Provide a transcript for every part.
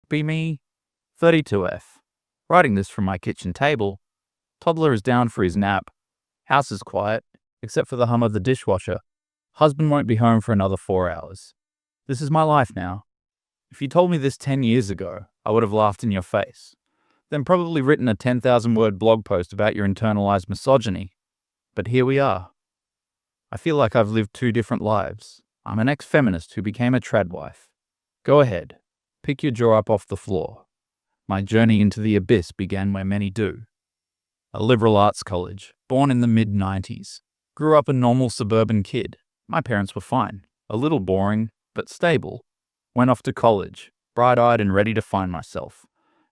Be me, 32F. Writing this from my kitchen table. Toddler is down for his nap. House is quiet, except for the hum of the dishwasher. Husband won't be home for another 4 hours. This is my life now. If you told me this 10 years ago, I would have laughed in your face. Then probably written a 10,000-word blog post about your internalized misogyny. But here we are. I feel like I've lived 2 different lives. I'm an ex-feminist who became a tradwife. Go ahead, pick your jaw up off the floor. My journey into the abyss began where many do. A liberal arts college, born in the mid-90s. Grew up a normal suburban kid. My parents were fine. A little boring, but stable. Went off to college, bright-eyed and ready to find myself.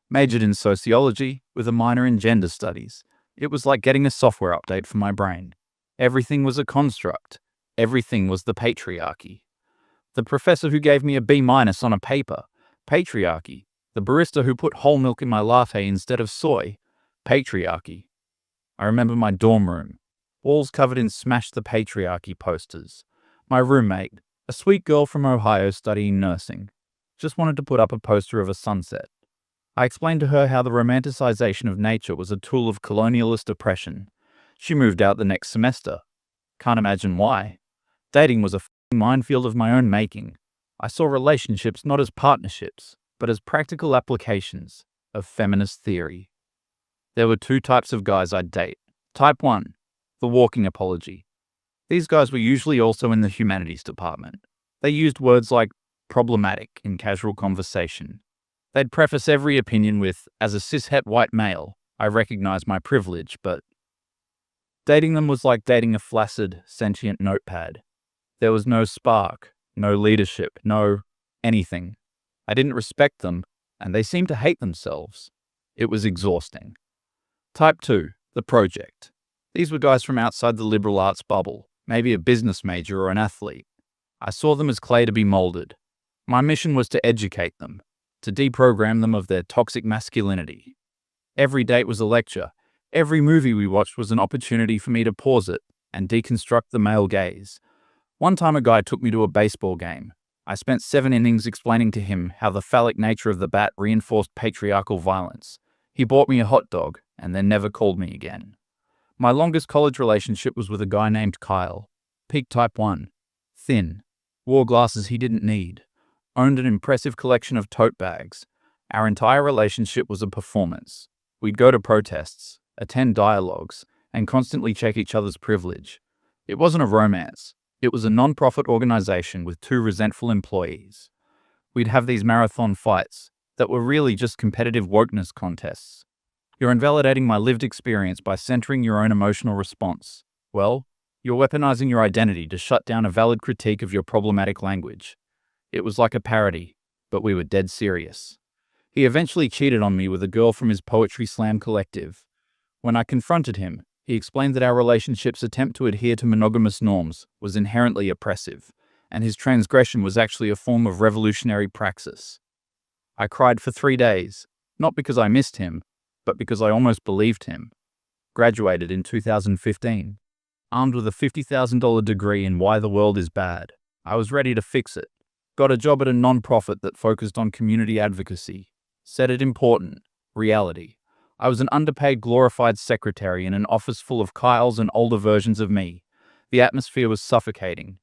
Majored in sociology with a minor in gender studies. It was like getting a software update for my brain. Everything was a construct. Everything was the patriarchy. The professor who gave me a B- on a paper. Patriarchy. The barista who put whole milk in my latte instead of soy. Patriarchy. I remember my dorm room. Walls covered in Smash the Patriarchy posters. My roommate, a sweet girl from Ohio studying nursing, just wanted to put up a poster of a sunset. I explained to her how the romanticization of nature was a tool of colonialist oppression. She moved out the next semester. Can't imagine why. Dating was a minefield of my own making. I saw relationships not as partnerships, but as practical applications of feminist theory. There were 2 types of guys I'd date. Type 1, the walking apology. These guys were usually also in the humanities department. They used words like problematic in casual conversation. They'd preface every opinion with, as a cishet white male, I recognize my privilege, but... Dating them was like dating a flaccid, sentient notepad. There was no spark, no leadership, no anything. I didn't respect them, and they seemed to hate themselves. It was exhausting. Type 2, the project. These were guys from outside the liberal arts bubble, maybe a business major or an athlete. I saw them as clay to be molded. My mission was to educate them, to deprogram them of their toxic masculinity. Every date was a lecture. Every movie we watched was an opportunity for me to pause it and deconstruct the male gaze. One time a guy took me to a baseball game. I spent 7 innings explaining to him how the phallic nature of the bat reinforced patriarchal violence. He bought me a hot dog and then never called me again. My longest college relationship was with a guy named Kyle. Peak type 1. Thin. Wore glasses he didn't need. Owned an impressive collection of tote bags. Our entire relationship was a performance. We'd go to protests, attend dialogues, and constantly check each other's privilege. It wasn't a romance. It was a non-profit organization with 2 resentful employees. We'd have these marathon fights that were really just competitive wokeness contests. You're invalidating my lived experience by centering your own emotional response. Well, you're weaponizing your identity to shut down a valid critique of your problematic language. It was like a parody, but we were dead serious. He eventually cheated on me with a girl from his poetry slam collective. When I confronted him, he explained that our relationship's attempt to adhere to monogamous norms was inherently oppressive, and his transgression was actually a form of revolutionary praxis. I cried for 3 days, not because I missed him, but because I almost believed him. Graduated in 2015. Armed with a $50,000 degree in Why the World is Bad, I was ready to fix it. Got a job at a non-profit that focused on community advocacy. Said it important. Reality. I was an underpaid glorified secretary in an office full of Kyles and older versions of me. The atmosphere was suffocating.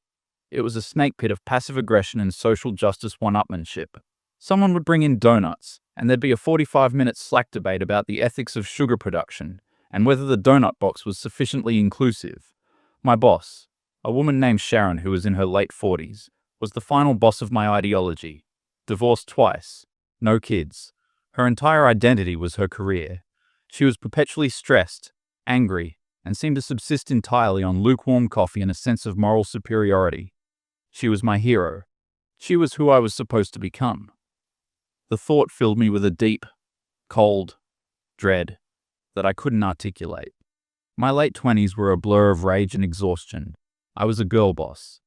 It was a snake pit of passive aggression and social justice one-upmanship. Someone would bring in donuts, and there'd be a 45-minute Slack debate about the ethics of sugar production and whether the donut box was sufficiently inclusive. My boss, a woman named Sharon who was in her late 40s, was the final boss of my ideology. Divorced twice. No kids. Her entire identity was her career. She was perpetually stressed, angry, and seemed to subsist entirely on lukewarm coffee and a sense of moral superiority. She was my hero. She was who I was supposed to become. The thought filled me with a deep, cold dread that I couldn't articulate. My late 20s were a blur of rage and exhaustion. I was a girl boss.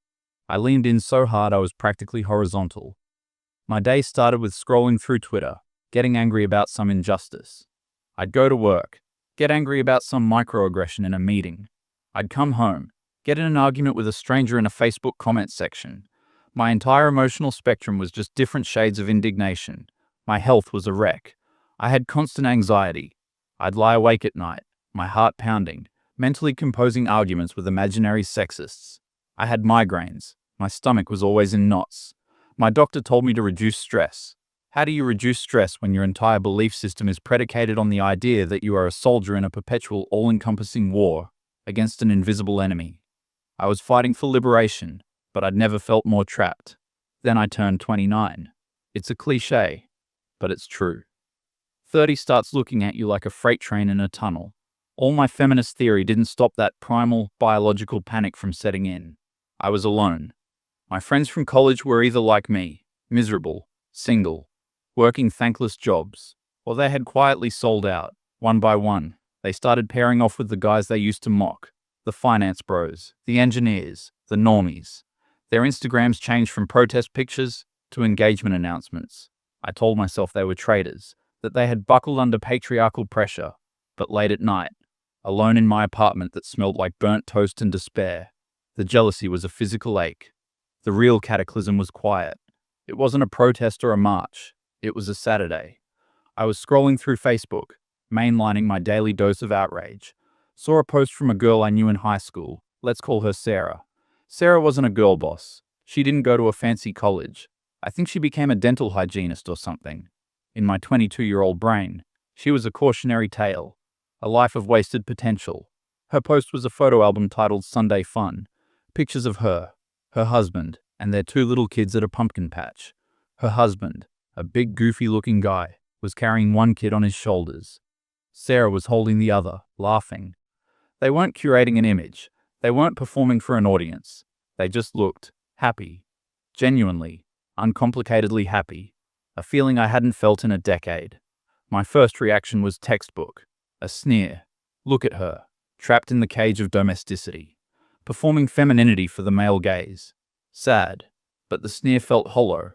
I leaned in so hard I was practically horizontal. My day started with scrolling through Twitter, getting angry about some injustice. I'd go to work, get angry about some microaggression in a meeting. I'd come home, get in an argument with a stranger in a Facebook comment section. My entire emotional spectrum was just different shades of indignation. My health was a wreck. I had constant anxiety. I'd lie awake at night, my heart pounding, mentally composing arguments with imaginary sexists. I had migraines. My stomach was always in knots. My doctor told me to reduce stress. How do you reduce stress when your entire belief system is predicated on the idea that you are a soldier in a perpetual, all-encompassing war against an invisible enemy? I was fighting for liberation, but I'd never felt more trapped. Then I turned 29. It's a cliché, but it's true. 30 starts looking at you like a freight train in a tunnel. All my feminist theory didn't stop that primal, biological panic from setting in. I was alone. My friends from college were either like me, miserable, single, working thankless jobs, or they had quietly sold out. One by one, they started pairing off with the guys they used to mock, the finance bros, the engineers, the normies. Their Instagrams changed from protest pictures to engagement announcements. I told myself they were traitors, that they had buckled under patriarchal pressure. But late at night, alone in my apartment that smelled like burnt toast and despair, the jealousy was a physical ache. The real cataclysm was quiet. It wasn't a protest or a march. It was a Saturday. I was scrolling through Facebook, mainlining my daily dose of outrage. Saw a post from a girl I knew in high school. Let's call her Sarah. Sarah wasn't a girl boss. She didn't go to a fancy college. I think she became a dental hygienist or something. In my 22-year-old brain, she was a cautionary tale, a life of wasted potential. Her post was a photo album titled Sunday Fun. Pictures of her husband, and their 2 little kids at a pumpkin patch. Her husband, a big goofy-looking guy, was carrying one kid on his shoulders. Sarah was holding the other, laughing. They weren't curating an image. They weren't performing for an audience. They just looked happy. Genuinely, uncomplicatedly happy. A feeling I hadn't felt in a decade. My first reaction was textbook. A sneer. Look at her, trapped in the cage of domesticity, performing femininity for the male gaze. Sad, but the sneer felt hollow.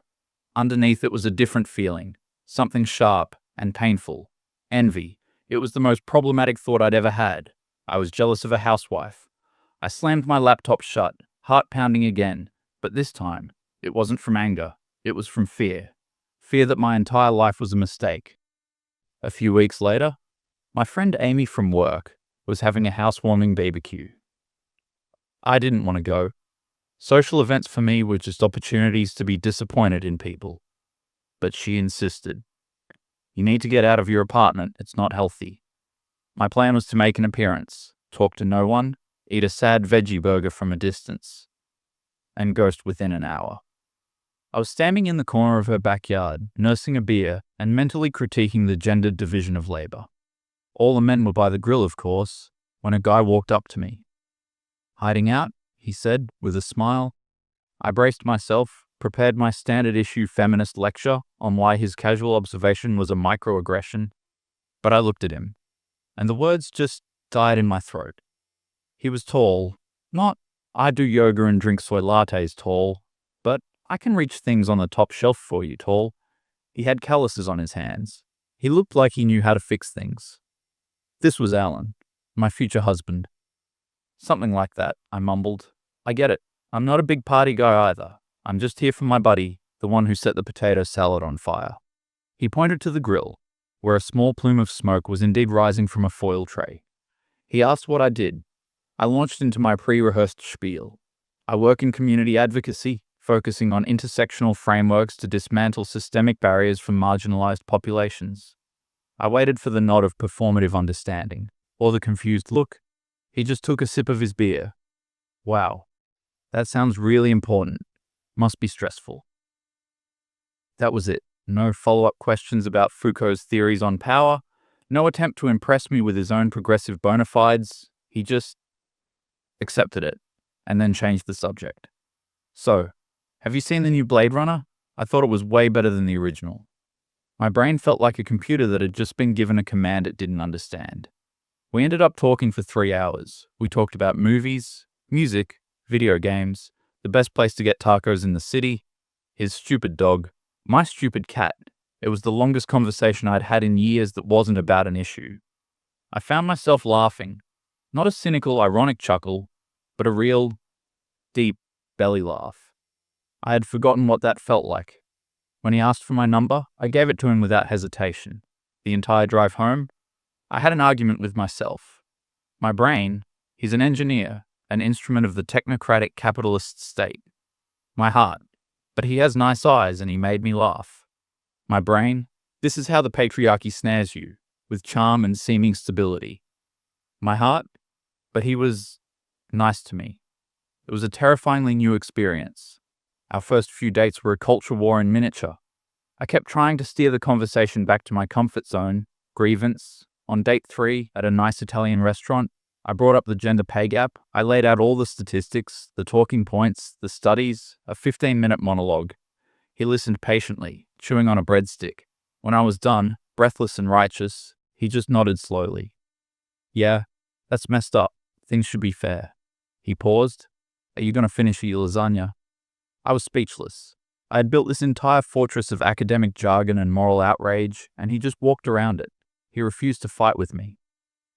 Underneath it was a different feeling, something sharp and painful. Envy. It was the most problematic thought I'd ever had. I was jealous of a housewife. I slammed my laptop shut, heart pounding again, but this time, it wasn't from anger, it was from fear. Fear that my entire life was a mistake. A few weeks later, my friend Amy from work was having a housewarming barbecue. I didn't want to go. Social events for me were just opportunities to be disappointed in people. But she insisted. You need to get out of your apartment, it's not healthy. My plan was to make an appearance, talk to no one, eat a sad veggie burger from a distance, and ghost within an hour. I was standing in the corner of her backyard, nursing a beer and mentally critiquing the gendered division of labor. All the men were by the grill, of course, when a guy walked up to me. Hiding out, he said, with a smile. I braced myself, prepared my standard issue feminist lecture on why his casual observation was a microaggression, but I looked at him, and the words just died in my throat. He was tall, not I do yoga and drink soy lattes tall, but I can reach things on the top shelf for you tall. He had calluses on his hands. He looked like he knew how to fix things. This was Alan, my future husband. Something like that, I mumbled. I get it. I'm not a big party guy either. I'm just here for my buddy, the one who set the potato salad on fire. He pointed to the grill, where a small plume of smoke was indeed rising from a foil tray. He asked what I did. I launched into my pre-rehearsed spiel. I work in community advocacy, focusing on intersectional frameworks to dismantle systemic barriers for marginalized populations. I waited for the nod of performative understanding, or the confused look. He just took a sip of his beer. Wow, that sounds really important. Must be stressful. That was it. No follow-up questions about Foucault's theories on power. No attempt to impress me with his own progressive bona fides. He just accepted it, and then changed the subject. So, have you seen the new Blade Runner? I thought it was way better than the original. My brain felt like a computer that had just been given a command it didn't understand. We ended up talking for 3 hours. We talked about movies, music, video games, the best place to get tacos in the city, his stupid dog, my stupid cat. It was the longest conversation I'd had in years that wasn't about an issue. I found myself laughing, not a cynical, ironic chuckle, but a real, deep belly laugh. I had forgotten what that felt like. When he asked for my number, I gave it to him without hesitation. The entire drive home, I had an argument with myself. My brain, he's an engineer, an instrument of the technocratic capitalist state. My heart, but he has nice eyes and he made me laugh. My brain, this is how the patriarchy snares you, with charm and seeming stability. My heart, but he was nice to me. It was a terrifyingly new experience. Our first few dates were a culture war in miniature. I kept trying to steer the conversation back to my comfort zone, grievance. On date 3, at a nice Italian restaurant, I brought up the gender pay gap. I laid out all the statistics, the talking points, the studies, a 15-minute monologue. He listened patiently, chewing on a breadstick. When I was done, breathless and righteous, he just nodded slowly. Yeah, that's messed up. Things should be fair. He paused. Are you going to finish your lasagna? I was speechless. I had built this entire fortress of academic jargon and moral outrage, and he just walked around it. He refused to fight with me.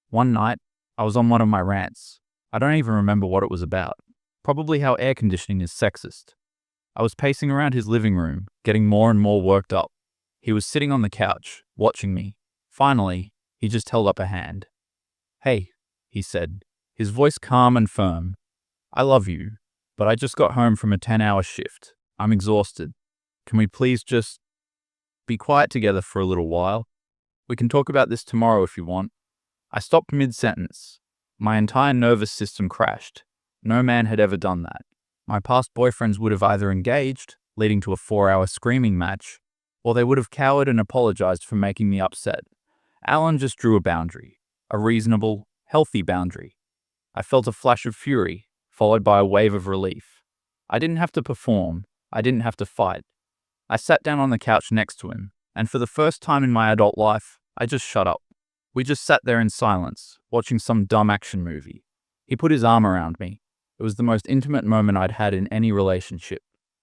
One night, I was on one of my rants. I don't even remember what it was about. Probably how air conditioning is sexist. I was pacing around his living room, getting more and more worked up. He was sitting on the couch, watching me. Finally, he just held up a hand. Hey, he said, his voice calm and firm. I love you, but I just got home from a 10-hour shift. I'm exhausted. Can we please just be quiet together for a little while? We can talk about this tomorrow if you want. I stopped mid-sentence. My entire nervous system crashed. No man had ever done that. My past boyfriends would have either engaged, leading to a 4-hour screaming match, or they would have cowered and apologized for making me upset. Alan just drew a boundary, a reasonable, healthy boundary. I felt a flash of fury, followed by a wave of relief. I didn't have to perform. I didn't have to fight. I sat down on the couch next to him, and for the first time in my adult life, I just shut up. We just sat there in silence, watching some dumb action movie. He put his arm around me. It was the most intimate moment I'd had in any relationship.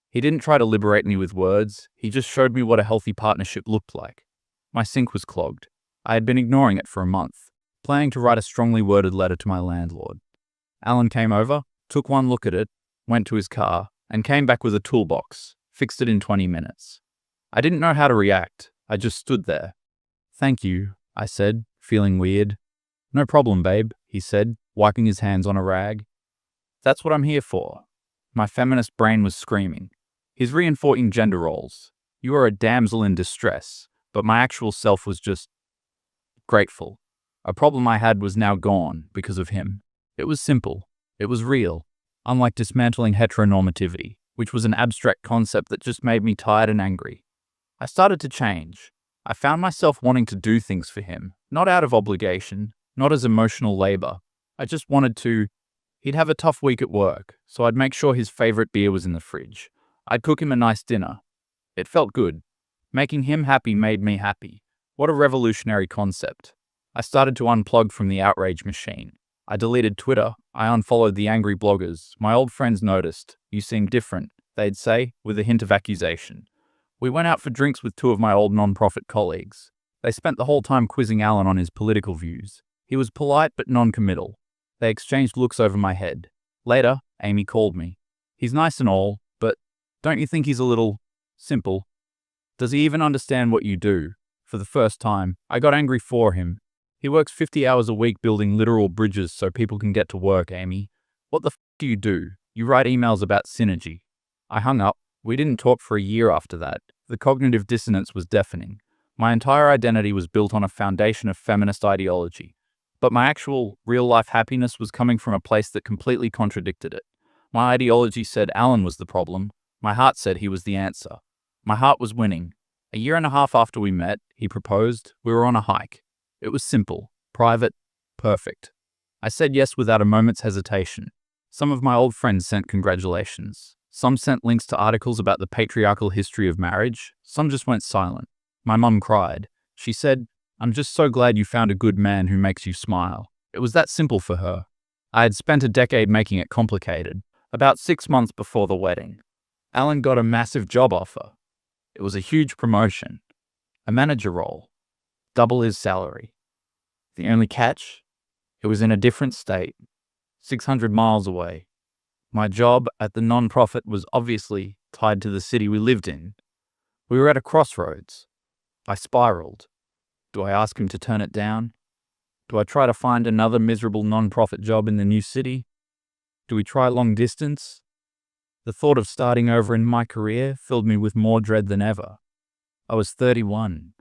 He didn't try to liberate me with words. He just showed me what a healthy partnership looked like. My sink was clogged. I had been ignoring it for a month, planning to write a strongly worded letter to my landlord. Alan came over, took one look at it, went to his car, and came back with a toolbox, fixed it in 20 minutes. I didn't know how to react. I just stood there. Thank you, I said, feeling weird. No problem, babe, he said, wiping his hands on a rag. That's what I'm here for. My feminist brain was screaming. He's reinforcing gender roles. You are a damsel in distress, but my actual self was just grateful. A problem I had was now gone because of him. It was simple. It was real. Unlike dismantling heteronormativity, which was an abstract concept that just made me tired and angry. I started to change. I found myself wanting to do things for him, not out of obligation, not as emotional labor. I just wanted to. He'd have a tough week at work, so I'd make sure his favorite beer was in the fridge. I'd cook him a nice dinner. It felt good. Making him happy made me happy. What a revolutionary concept. I started to unplug from the outrage machine. I deleted Twitter. I unfollowed the angry bloggers. My old friends noticed. You seem different, they'd say, with a hint of accusation. We went out for drinks with 2 of my old non-profit colleagues. They spent the whole time quizzing Alan on his political views. He was polite but non-committal. They exchanged looks over my head. Later, Amy called me. He's nice and all, but don't you think he's a little simple? Does he even understand what you do? For the first time, I got angry for him. He works 50 hours a week building literal bridges so people can get to work, Amy. What the f do you do? You write emails about synergy. I hung up. We didn't talk for a year after that. The cognitive dissonance was deafening. My entire identity was built on a foundation of feminist ideology. But my actual, real-life happiness was coming from a place that completely contradicted it. My ideology said Alan was the problem. My heart said he was the answer. My heart was winning. A year and a half after we met, he proposed. We were on a hike. It was simple, private, perfect. I said yes without a moment's hesitation. Some of my old friends sent congratulations. Some sent links to articles about the patriarchal history of marriage. Some just went silent. My mum cried. She said, "I'm just so glad you found a good man who makes you smile." It was that simple for her. I had spent a decade making it complicated. About 6 months before the wedding, Alan got a massive job offer. It was a huge promotion. A manager role. Double his salary. The only catch? It was in a different state. 600 miles away. My job at the non-profit was obviously tied to the city we lived in. We were at a crossroads. I spiraled. Do I ask him to turn it down? Do I try to find another miserable non-profit job in the new city? Do we try long distance? The thought of starting over in my career filled me with more dread than ever. I was 31.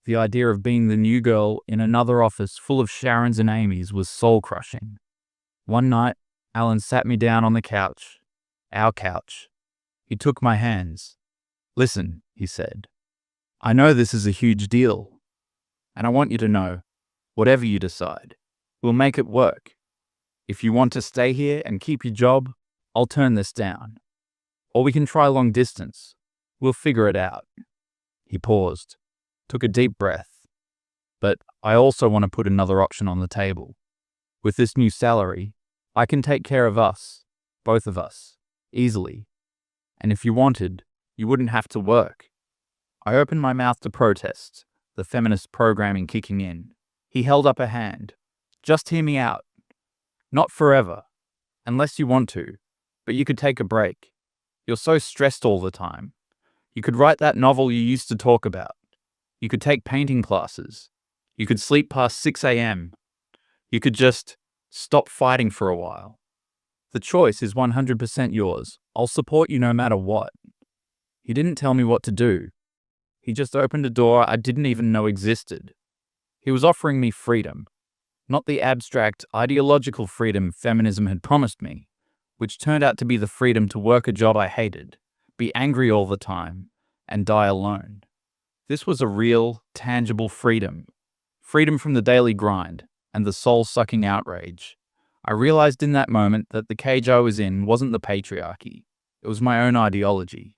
The idea of being the new girl in another office full of Sharons and Amys was soul-crushing. One night, Alan sat me down on the couch. Our couch. He took my hands. "Listen," he said. "I know this is a huge deal. And I want you to know, whatever you decide, we'll make it work. If you want to stay here and keep your job, I'll turn this down. Or we can try long distance. We'll figure it out." He paused, took a deep breath. "But I also want to put another option on the table. With this new salary, I can take care of us, both of us, easily. And if you wanted, you wouldn't have to work." I opened my mouth to protest, the feminist programming kicking in. He held up a hand. "Just hear me out. Not forever, unless you want to, but you could take a break. You're so stressed all the time. You could write that novel you used to talk about. You could take painting classes. You could sleep past 6 a.m. You could just stop fighting for a while. The choice is 100% yours. I'll support you no matter what." He didn't tell me what to do. He just opened a door I didn't even know existed. He was offering me freedom, not the abstract, ideological freedom feminism had promised me, which turned out to be the freedom to work a job I hated, be angry all the time, and die alone. This was a real, tangible freedom. Freedom from the daily grind and the soul-sucking outrage. I realized in that moment that the cage I was in wasn't the patriarchy. It was my own ideology.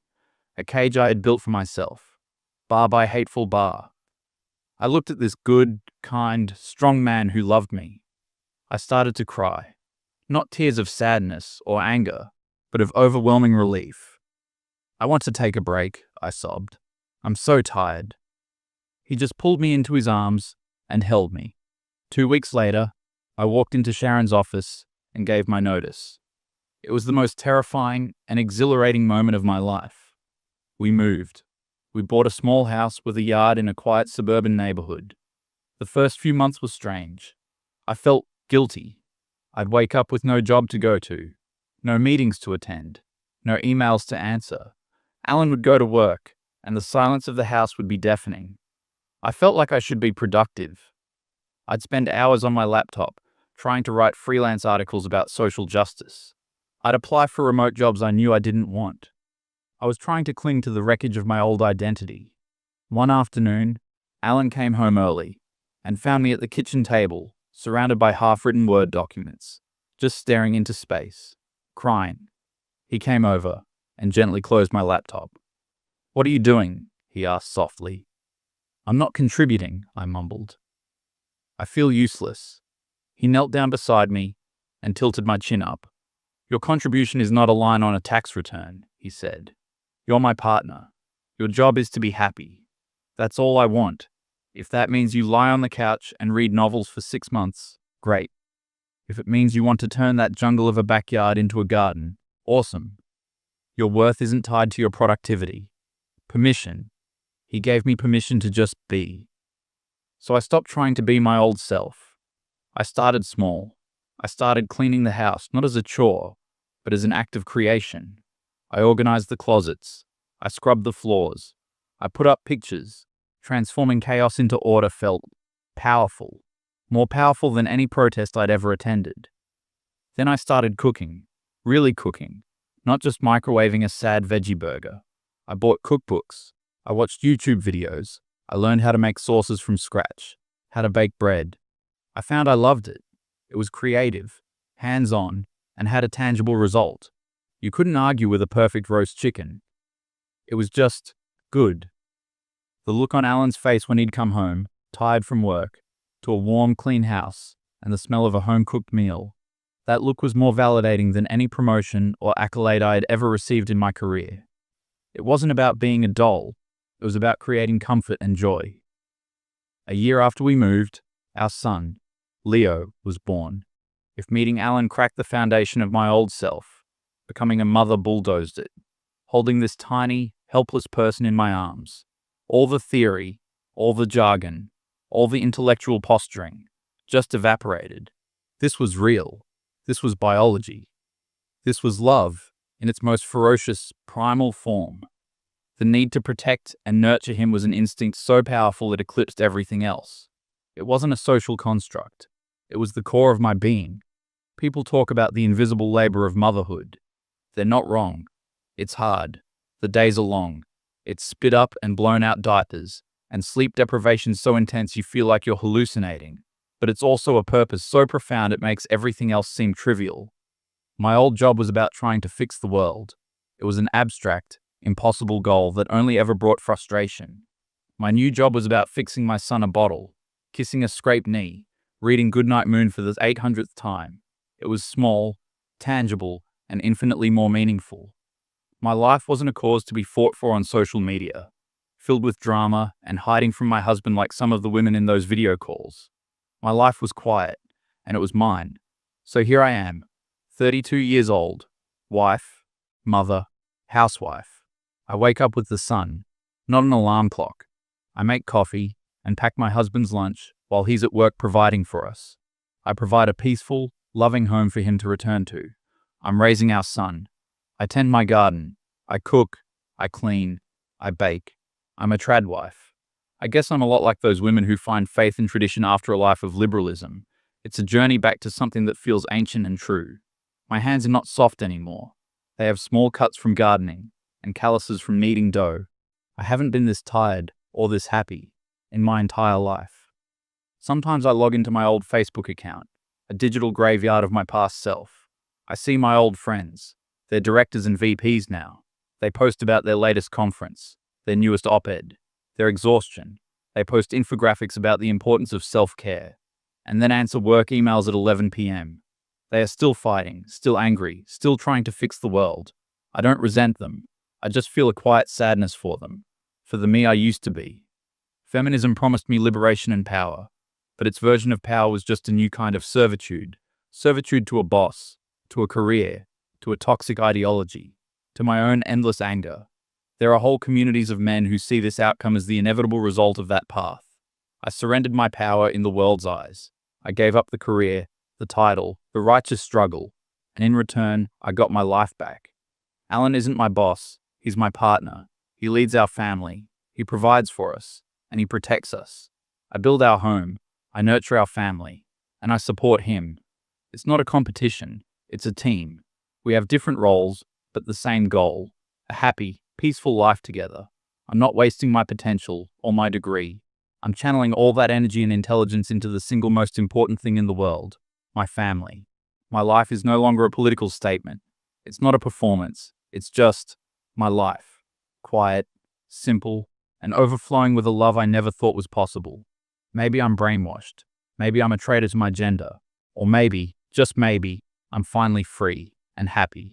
A cage I had built for myself. Bar by hateful bar. I looked at this good, kind, strong man who loved me. I started to cry. Not tears of sadness or anger, but of overwhelming relief. "I want to take a break," I sobbed. "I'm so tired." He just pulled me into his arms and held me. 2 weeks later, I walked into Sharon's office and gave my notice. It was the most terrifying and exhilarating moment of my life. We moved. We bought a small house with a yard in a quiet suburban neighborhood. The first few months were strange. I felt guilty. I'd wake up with no job to go to, no meetings to attend, no emails to answer. Alan would go to work, and the silence of the house would be deafening. I felt like I should be productive. I'd spend hours on my laptop, trying to write freelance articles about social justice. I'd apply for remote jobs I knew I didn't want. I was trying to cling to the wreckage of my old identity. One afternoon, Alan came home early and found me at the kitchen table, surrounded by half-written Word documents, just staring into space, crying. He came over and gently closed my laptop. "What are you doing?" he asked softly. "I'm not contributing," I mumbled. "I feel useless." He knelt down beside me and tilted my chin up. "Your contribution is not a line on a tax return," he said. "You're my partner. Your job is to be happy. That's all I want. If that means you lie on the couch and read novels for 6 months, great. If it means you want to turn that jungle of a backyard into a garden, awesome. Your worth isn't tied to your productivity. Permission." He gave me permission to just be. So I stopped trying to be my old self. I started small. I started cleaning the house, not as a chore, but as an act of creation. I organized the closets. I scrubbed the floors. I put up pictures. Transforming chaos into order felt powerful, more powerful than any protest I'd ever attended. Then I started cooking, really cooking, not just microwaving a sad veggie burger. I bought cookbooks. I watched YouTube videos. I learned how to make sauces from scratch, how to bake bread. I found I loved it. It was creative, hands-on, and had a tangible result. You couldn't argue with a perfect roast chicken. It was just good. The look on Alan's face when he'd come home, tired from work, to a warm, clean house and the smell of a home-cooked meal, that look was more validating than any promotion or accolade I had ever received in my career. It wasn't about being a doll. It was about creating comfort and joy. A year after we moved, our son, Leo, was born. If meeting Alan cracked the foundation of my old self, becoming a mother bulldozed it. Holding this tiny, helpless person in my arms. All the theory, all the jargon, all the intellectual posturing just evaporated. This was real. This was biology. This was love in its most ferocious, primal form. The need to protect and nurture him was an instinct so powerful it eclipsed everything else. It wasn't a social construct. It was the core of my being. People talk about the invisible labor of motherhood. They're not wrong. It's hard. The days are long. It's spit up and blown out diapers, and sleep deprivation so intense you feel like you're hallucinating. But it's also a purpose so profound it makes everything else seem trivial. My old job was about trying to fix the world. It was an abstract, impossible goal that only ever brought frustration. My new job was about fixing my son a bottle, kissing a scraped knee, reading Goodnight Moon for the 800th time. It was small, tangible, and infinitely more meaningful. My life wasn't a cause to be fought for on social media, filled with drama and hiding from my husband like some of the women in those video calls. My life was quiet, and it was mine. So here I am, 32 years old, wife, mother, housewife. I wake up with the sun, not an alarm clock. I make coffee and pack my husband's lunch while he's at work providing for us. I provide a peaceful, loving home for him to return to. I'm raising our son. I tend my garden. I cook. I clean. I bake. I'm a tradwife. I guess I'm a lot like those women who find faith in tradition after a life of liberalism. It's a journey back to something that feels ancient and true. My hands are not soft anymore. They have small cuts from gardening and calluses from kneading dough. I haven't been this tired or this happy in my entire life. Sometimes I log into my old Facebook account, a digital graveyard of my past self. I see my old friends. They're directors and VPs now. They post about their latest conference, their newest op-ed, their exhaustion. They post infographics about the importance of self-care, and then answer work emails at 11 p.m. They are still fighting, still angry, still trying to fix the world. I don't resent them. I just feel a quiet sadness for them, for the me I used to be. Feminism promised me liberation and power, but its version of power was just a new kind of servitude. Servitude to a boss, to a career, to a toxic ideology, to my own endless anger. There are whole communities of men who see this outcome as the inevitable result of that path. I surrendered my power in the world's eyes. I gave up the career, the title, the righteous struggle, and in return, I got my life back. Alan isn't my boss. He's my partner. He leads our family. He provides for us, and he protects us. I build our home. I nurture our family, and I support him. It's not a competition. It's a team. We have different roles, but the same goal. A happy, peaceful life together. I'm not wasting my potential or my degree. I'm channeling all that energy and intelligence into the single most important thing in the world, my family. My life is no longer a political statement. It's not a performance. It's just my life. Quiet, simple, and overflowing with a love I never thought was possible. Maybe I'm brainwashed. Maybe I'm a traitor to my gender. Or maybe, just maybe, I'm finally free and happy.